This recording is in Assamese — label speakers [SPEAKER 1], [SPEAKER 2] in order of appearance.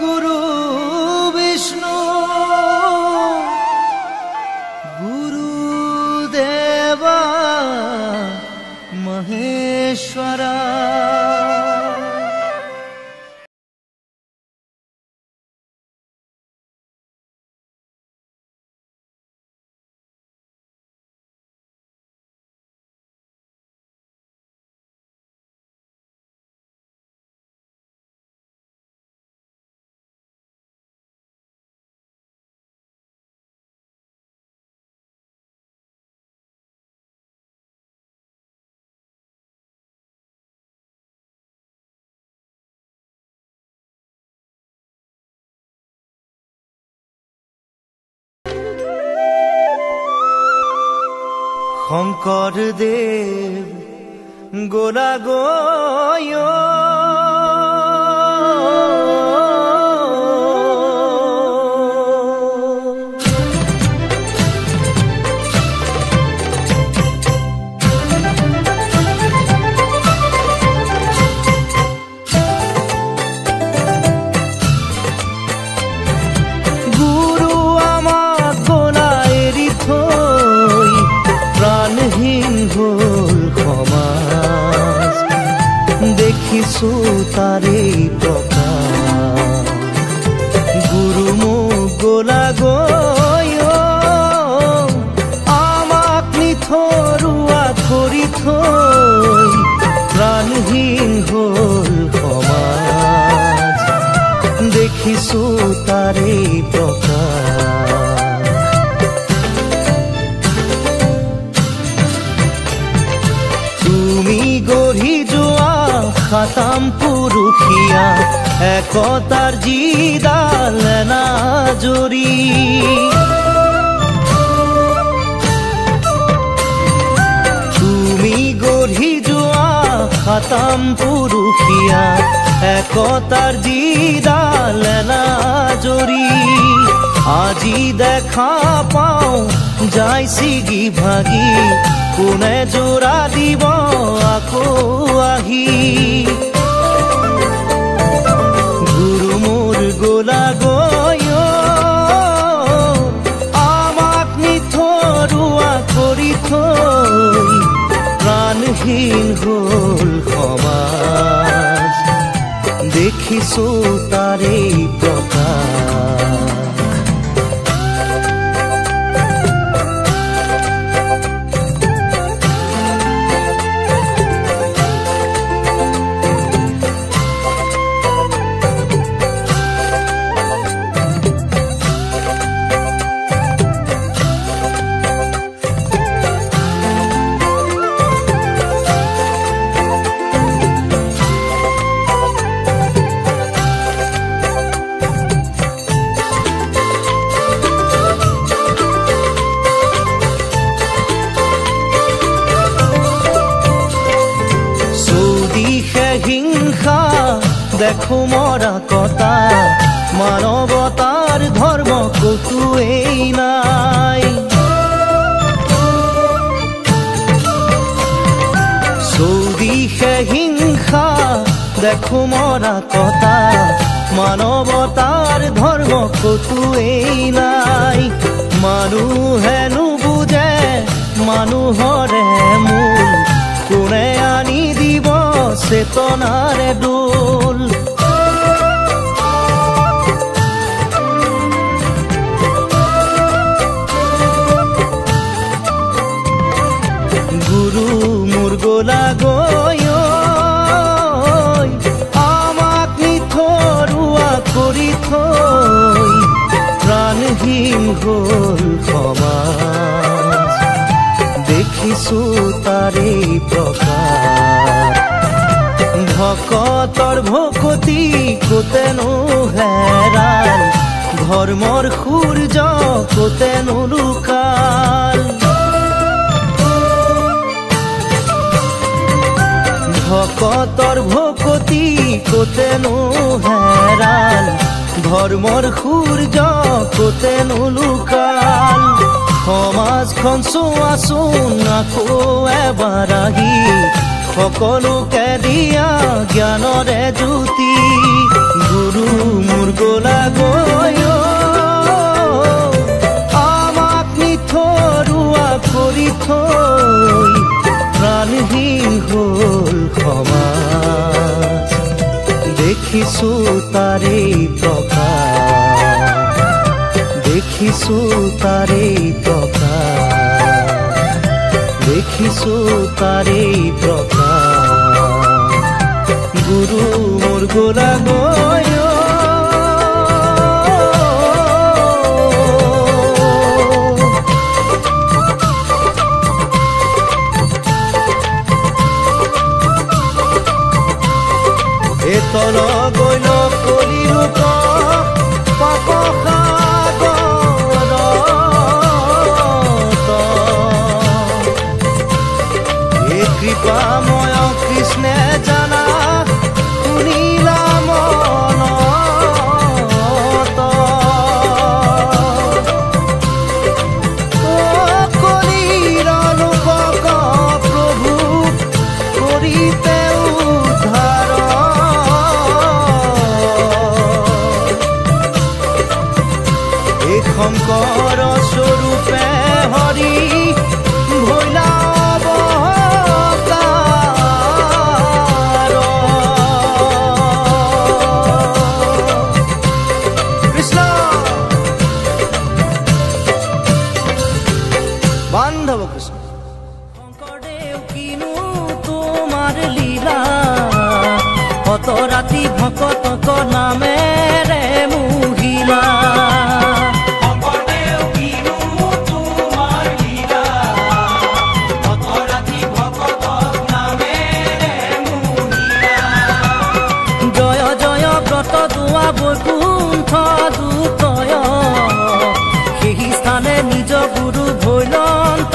[SPEAKER 1] गुरु विष्णु गुरुदेवा महेश्वरा। শঙ্কৰদেৱ গোলা গয় দেখিছো তাৰে প্ৰকাশ গুৰু মোক গোলা গয় আমাক নিথৰুৱা কৰি থৈ প্ৰাণহীন হ'ল সমাজ দেখিছো তাৰে প্ৰকাশ তুমি গঢ়ি যোৱা খাতাম পুৰুষিয়া একতাৰ জিদাল নাজৰি তুমি গঢ়ি যোৱা খাতাম পুৰুষিয়া একতাৰ জিদাল নাজৰি আজি দেখা পাওঁ যাই ছিগি ভাগি কোনে জোৰা দিব আকৌ আহি গুৰু মোৰ গোলা গয় আমাক নিথৰুৱা কৰি থৈ প্ৰাণহীন হ'ল সমাজ দেখিছো তাৰে প্ৰকাশ দেখো মৰা কটা মানৱতাৰ ধৰ্ম কতোৱেই নাই চৌদিশে হিংসা দেখো মৰা কটা মানৱতাৰ ধৰ্ম কতোৱেই নাই মানুহে নুবুজে মানুহৰে মূল কোনে আনি দিব চেতনাৰে দোল গুৰু মোৰ গোলা গয় আমাক নিথৰুৱা কৰি থৈ প্ৰাণহীন হ'ল সমাজ দেখিছো তাৰে প্ৰকাশ ভকতৰ ভকতি কোতেনো হেৰাল ধৰ্মৰ সূৰ্য কোতেনো লুকাল ভকতৰ ভকতি কোতেনো হেৰাল ধৰ্মৰ সূৰ্য কোতেনো লুকাল সমাজখন চোৱাচোন আকৌ এবাৰ আহি সকলোকে দিয়া জ্ঞানৰে জ্যোতি গৈ আমাক নিথৰুৱা কৰি থৈ প্ৰাণহীন হ'ল সমাজ দেখিছো তাৰে প্ৰকাশ দেখিছো তাৰে প্ৰকাশ দেখিছো তাৰে প্ৰকাশ গুৰু মোৰ গোৰা গৈ তল গৈল কলি ৰূপ পাপ সাগৰত এই কৃপাময় কৃষ্ণে জানা শুনিলা মনত কলিৰ লোকক প্ৰভু কৰিতে উদ্ধাৰ শংকৰ স্বৰূপে হৰি ভৈলা অৱতাৰ কৃষ্ণ বান্ধৱ কৃষ্ণ শংকৰদেৱ কিনো তোমাৰ লীলা অত ৰাতি ভকতক নামেৰে মুহিলা বৈকুণ্ঠ দূতয় সেই স্থানে নিজ গুৰু ভৈলন্ত